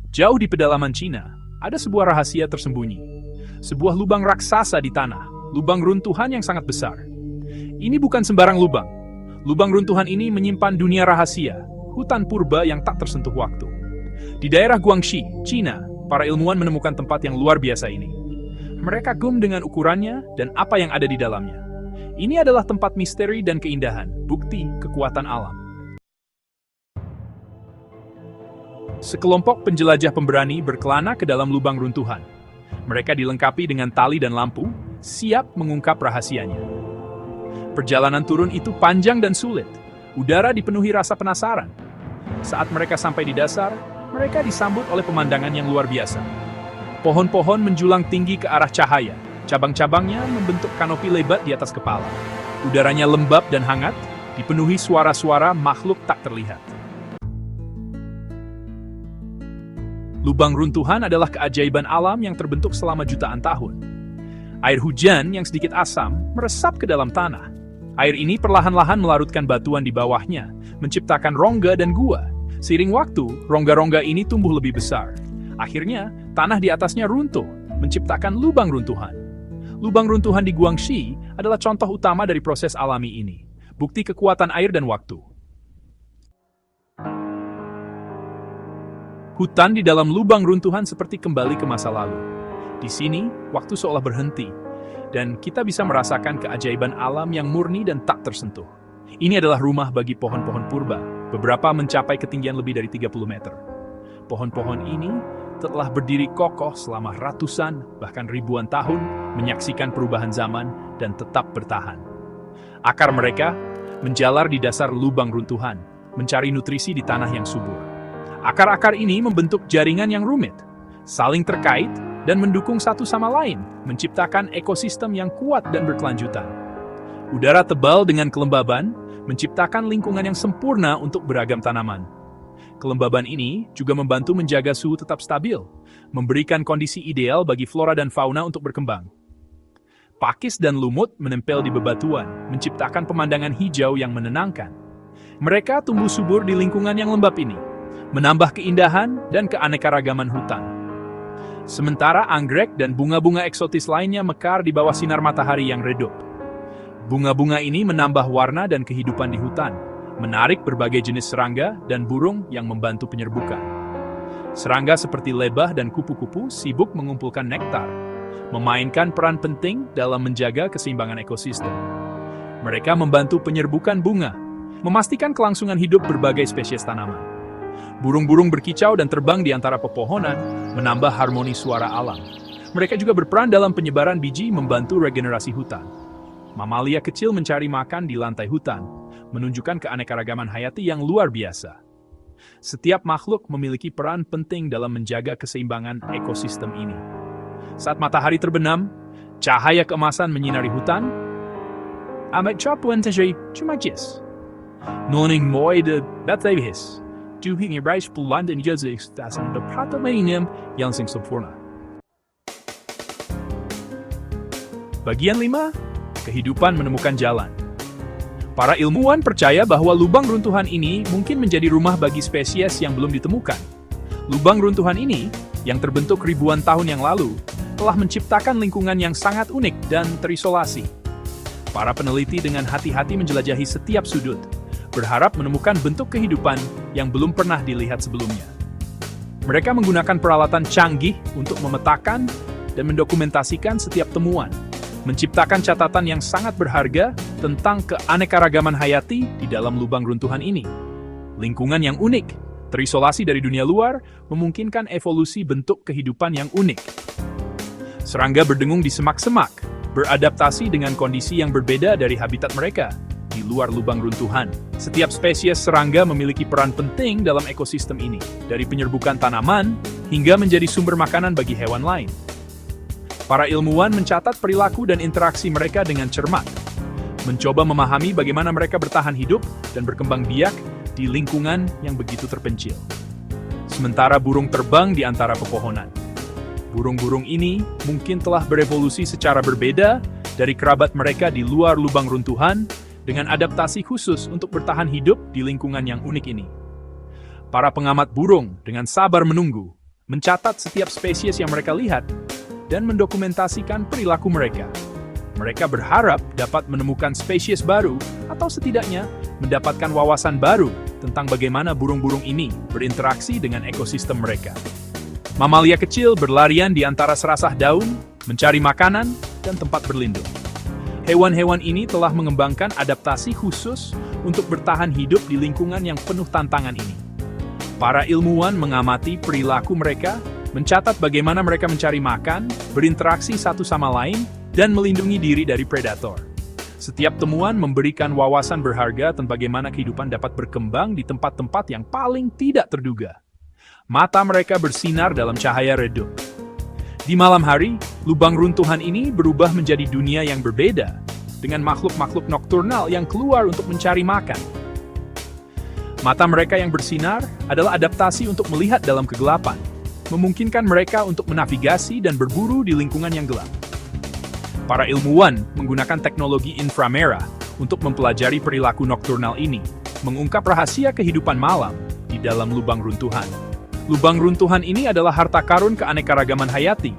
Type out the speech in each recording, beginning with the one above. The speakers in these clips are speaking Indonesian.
Jauh di pedalaman Cina, ada sebuah rahasia tersembunyi. Sebuah lubang raksasa di tanah, lubang runtuhan yang sangat besar. Ini bukan sembarang lubang. Lubang runtuhan ini menyimpan dunia rahasia, hutan purba yang tak tersentuh waktu. Di daerah Guangxi, Cina, para ilmuwan menemukan tempat yang luar biasa ini. Mereka kagum dengan ukurannya dan apa yang ada di dalamnya. Ini adalah tempat misteri dan keindahan, bukti kekuatan alam. Sekelompok penjelajah pemberani berkelana ke dalam lubang runtuhan. Mereka dilengkapi dengan tali dan lampu, siap mengungkap rahasianya. Perjalanan turun itu panjang dan sulit. Udara dipenuhi rasa penasaran. Saat mereka sampai di dasar, mereka disambut oleh pemandangan yang luar biasa. Pohon-pohon menjulang tinggi ke arah cahaya. Cabang-cabangnya membentuk kanopi lebat di atas kepala. Udaranya lembab dan hangat, dipenuhi suara-suara makhluk tak terlihat. Lubang runtuhan adalah keajaiban alam yang terbentuk selama jutaan tahun. Air hujan yang sedikit asam meresap ke dalam tanah. Air ini perlahan-lahan melarutkan batuan di bawahnya, menciptakan rongga dan gua. Seiring waktu, rongga-rongga ini tumbuh lebih besar. Akhirnya, tanah di atasnya runtuh, menciptakan lubang runtuhan. Lubang runtuhan di Guangxi adalah contoh utama dari proses alami ini, bukti kekuatan air dan waktu. Hutan di dalam lubang runtuhan seperti kembali ke masa lalu. Di sini, waktu seolah berhenti, dan kita bisa merasakan keajaiban alam yang murni dan tak tersentuh. Ini adalah rumah bagi pohon-pohon purba, beberapa mencapai ketinggian lebih dari 30 meter. Pohon-pohon ini telah berdiri kokoh selama ratusan, bahkan ribuan tahun, menyaksikan perubahan zaman dan tetap bertahan. Akar mereka menjalar di dasar lubang runtuhan, mencari nutrisi di tanah yang subur. Akar-akar ini membentuk jaringan yang rumit, saling terkait, dan mendukung satu sama lain, menciptakan ekosistem yang kuat dan berkelanjutan. Udara tebal dengan kelembaban menciptakan lingkungan yang sempurna untuk beragam tanaman. Kelembaban ini juga membantu menjaga suhu tetap stabil, memberikan kondisi ideal bagi flora dan fauna untuk berkembang. Pakis dan lumut menempel di bebatuan, menciptakan pemandangan hijau yang menenangkan. Mereka tumbuh subur di lingkungan yang lembab ini, menambah keindahan dan keanekaragaman hutan. Sementara anggrek dan bunga-bunga eksotis lainnya mekar di bawah sinar matahari yang redup. Bunga-bunga ini menambah warna dan kehidupan di hutan, menarik berbagai jenis serangga dan burung yang membantu penyerbukan. Serangga seperti lebah dan kupu-kupu sibuk mengumpulkan nektar, memainkan peran penting dalam menjaga keseimbangan ekosistem. Mereka membantu penyerbukan bunga, memastikan kelangsungan hidup berbagai spesies tanaman. Burung-burung berkicau dan terbang di antara pepohonan, menambah harmoni suara alam. Mereka juga berperan dalam penyebaran biji membantu regenerasi hutan. Mamalia kecil mencari makan di lantai hutan, menunjukkan keanekaragaman hayati yang luar biasa. Setiap makhluk memiliki peran penting dalam menjaga keseimbangan ekosistem ini. Saat matahari terbenam, cahaya keemasan menyinari hutan. Amat capuan tajai cuma jis. Noning moi de batavihis. Juhing irais pulan dan jazik stasan de pratamainem yang sing sempurna. Bagian 5. Kehidupan menemukan jalan. Para ilmuwan percaya bahwa lubang runtuhan ini mungkin menjadi rumah bagi spesies yang belum ditemukan. Lubang runtuhan ini, yang terbentuk ribuan tahun yang lalu, telah menciptakan lingkungan yang sangat unik dan terisolasi. Para peneliti dengan hati-hati menjelajahi setiap sudut, berharap menemukan bentuk kehidupan yang belum pernah dilihat sebelumnya. Mereka menggunakan peralatan canggih untuk memetakan dan mendokumentasikan setiap temuan, menciptakan catatan yang sangat berharga tentang keanekaragaman hayati di dalam lubang runtuhan ini. Lingkungan yang unik, terisolasi dari dunia luar, memungkinkan evolusi bentuk kehidupan yang unik. Serangga berdengung di semak-semak, beradaptasi dengan kondisi yang berbeda dari habitat mereka di luar lubang runtuhan. Setiap spesies serangga memiliki peran penting dalam ekosistem ini, dari penyerbukan tanaman hingga menjadi sumber makanan bagi hewan lain. Para ilmuwan mencatat perilaku dan interaksi mereka dengan cermat, mencoba memahami bagaimana mereka bertahan hidup dan berkembang biak di lingkungan yang begitu terpencil. Sementara burung terbang di antara pepohonan. Burung-burung ini mungkin telah berevolusi secara berbeda dari kerabat mereka di luar lubang runtuhan, dengan adaptasi khusus untuk bertahan hidup di lingkungan yang unik ini. Para pengamat burung dengan sabar menunggu, mencatat setiap spesies yang mereka lihat, dan mendokumentasikan perilaku mereka. Mereka berharap dapat menemukan spesies baru atau setidaknya mendapatkan wawasan baru tentang bagaimana burung-burung ini berinteraksi dengan ekosistem mereka. Mamalia kecil berlarian di antara serasah daun, mencari makanan, dan tempat berlindung. Hewan-hewan ini telah mengembangkan adaptasi khusus untuk bertahan hidup di lingkungan yang penuh tantangan ini. Para ilmuwan mengamati perilaku mereka, mencatat bagaimana mereka mencari makan, berinteraksi satu sama lain, dan melindungi diri dari predator. Setiap temuan memberikan wawasan berharga tentang bagaimana kehidupan dapat berkembang di tempat-tempat yang paling tidak terduga. Mata mereka bersinar dalam cahaya redup. Di malam hari, lubang runtuhan ini berubah menjadi dunia yang berbeda, dengan makhluk-makhluk nokturnal yang keluar untuk mencari makan. Mata mereka yang bersinar adalah adaptasi untuk melihat dalam kegelapan, memungkinkan mereka untuk menavigasi dan berburu di lingkungan yang gelap. Para ilmuwan menggunakan teknologi inframerah untuk mempelajari perilaku nokturnal ini, mengungkap rahasia kehidupan malam di dalam lubang runtuhan. Lubang runtuhan ini adalah harta karun keanekaragaman hayati,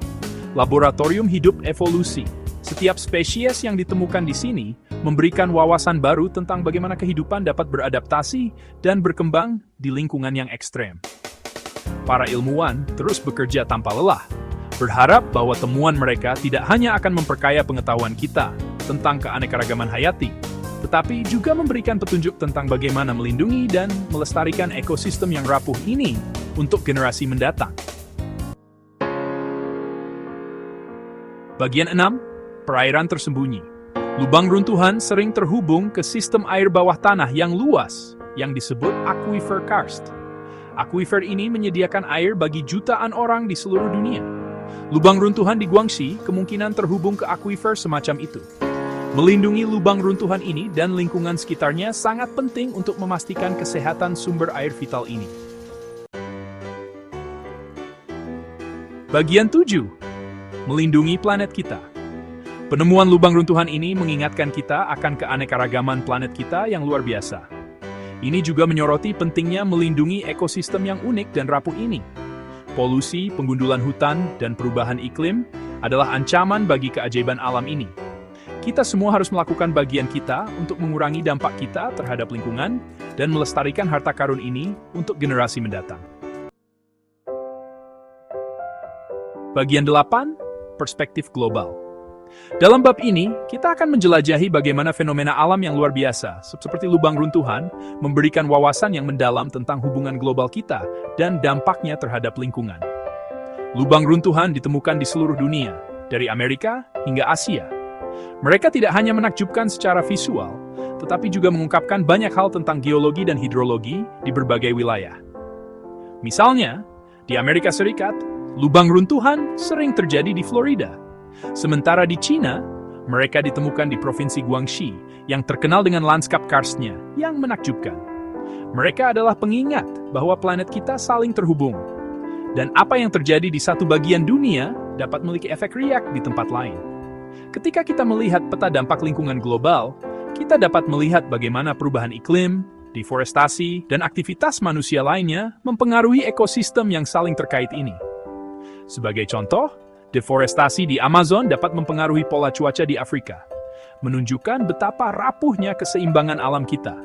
laboratorium hidup evolusi. Setiap spesies yang ditemukan di sini memberikan wawasan baru tentang bagaimana kehidupan dapat beradaptasi dan berkembang di lingkungan yang ekstrem. Para ilmuwan terus bekerja tanpa lelah, berharap bahwa temuan mereka tidak hanya akan memperkaya pengetahuan kita tentang keanekaragaman hayati, tetapi juga memberikan petunjuk tentang bagaimana melindungi dan melestarikan ekosistem yang rapuh ini untuk generasi mendatang. Bagian 6. Perairan tersembunyi. Lubang runtuhan sering terhubung ke sistem air bawah tanah yang luas, yang disebut aquifer karst. Aquifer ini menyediakan air bagi jutaan orang di seluruh dunia. Lubang runtuhan di Guangxi kemungkinan terhubung ke aquifer semacam itu. Melindungi lubang runtuhan ini dan lingkungan sekitarnya sangat penting untuk memastikan kesehatan sumber air vital ini. Bagian 7. Melindungi planet kita. Penemuan lubang runtuhan ini mengingatkan kita akan keanekaragaman planet kita yang luar biasa. Ini juga menyoroti pentingnya melindungi ekosistem yang unik dan rapuh ini. Polusi, penggundulan hutan, dan perubahan iklim adalah ancaman bagi keajaiban alam ini. Kita semua harus melakukan bagian kita untuk mengurangi dampak kita terhadap lingkungan dan melestarikan harta karun ini untuk generasi mendatang. Bagian 8. Perspektif global. Dalam bab ini, kita akan menjelajahi bagaimana fenomena alam yang luar biasa, seperti lubang runtuhan, memberikan wawasan yang mendalam tentang hubungan global kita dan dampaknya terhadap lingkungan. Lubang runtuhan ditemukan di seluruh dunia, dari Amerika hingga Asia. Mereka tidak hanya menakjubkan secara visual, tetapi juga mengungkapkan banyak hal tentang geologi dan hidrologi di berbagai wilayah. Misalnya, di Amerika Serikat, lubang runtuhan sering terjadi di Florida. Sementara di Cina, mereka ditemukan di Provinsi Guangxi yang terkenal dengan lanskap karstnya yang menakjubkan. Mereka adalah pengingat bahwa planet kita saling terhubung, dan apa yang terjadi di satu bagian dunia dapat memiliki efek riak di tempat lain. Ketika kita melihat peta dampak lingkungan global, kita dapat melihat bagaimana perubahan iklim, deforestasi, dan aktivitas manusia lainnya mempengaruhi ekosistem yang saling terkait ini. Sebagai contoh, deforestasi di Amazon dapat mempengaruhi pola cuaca di Afrika, menunjukkan betapa rapuhnya keseimbangan alam kita.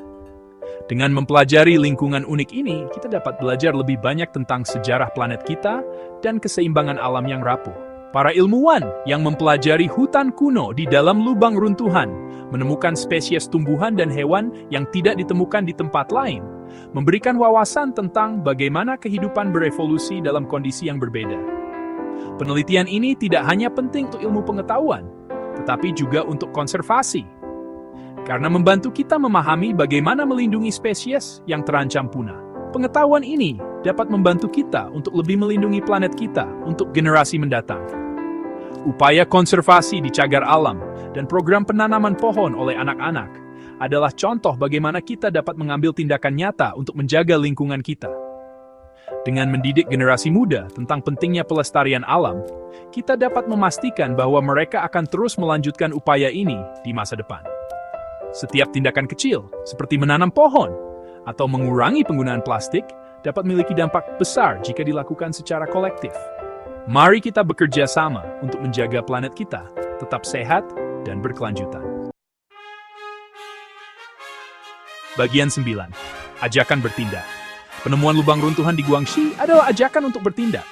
Dengan mempelajari lingkungan unik ini, kita dapat belajar lebih banyak tentang sejarah planet kita dan keseimbangan alam yang rapuh. Para ilmuwan yang mempelajari hutan kuno di dalam lubang runtuhan menemukan spesies tumbuhan dan hewan yang tidak ditemukan di tempat lain, memberikan wawasan tentang bagaimana kehidupan berevolusi dalam kondisi yang berbeda. Penelitian ini tidak hanya penting untuk ilmu pengetahuan, tetapi juga untuk konservasi. Karena membantu kita memahami bagaimana melindungi spesies yang terancam punah. Pengetahuan ini dapat membantu kita untuk lebih melindungi planet kita untuk generasi mendatang. Upaya konservasi di cagar alam dan program penanaman pohon oleh anak-anak adalah contoh bagaimana kita dapat mengambil tindakan nyata untuk menjaga lingkungan kita. Dengan mendidik generasi muda tentang pentingnya pelestarian alam, kita dapat memastikan bahwa mereka akan terus melanjutkan upaya ini di masa depan. Setiap tindakan kecil, seperti menanam pohon atau mengurangi penggunaan plastik, dapat memiliki dampak besar jika dilakukan secara kolektif. Mari kita bekerja sama untuk menjaga planet kita tetap sehat dan berkelanjutan. Bagian 9. Ajakan bertindak. Penemuan lubang runtuhan di Guangxi adalah ajakan untuk bertindak.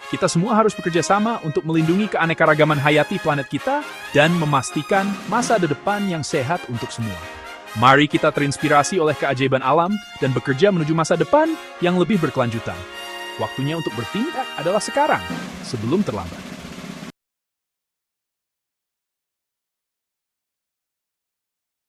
Kita semua harus bekerja sama untuk melindungi keanekaragaman hayati planet kita dan memastikan masa depan yang sehat untuk semua. Mari kita terinspirasi oleh keajaiban alam dan bekerja menuju masa depan yang lebih berkelanjutan. Waktunya untuk bertindak adalah sekarang, sebelum terlambat.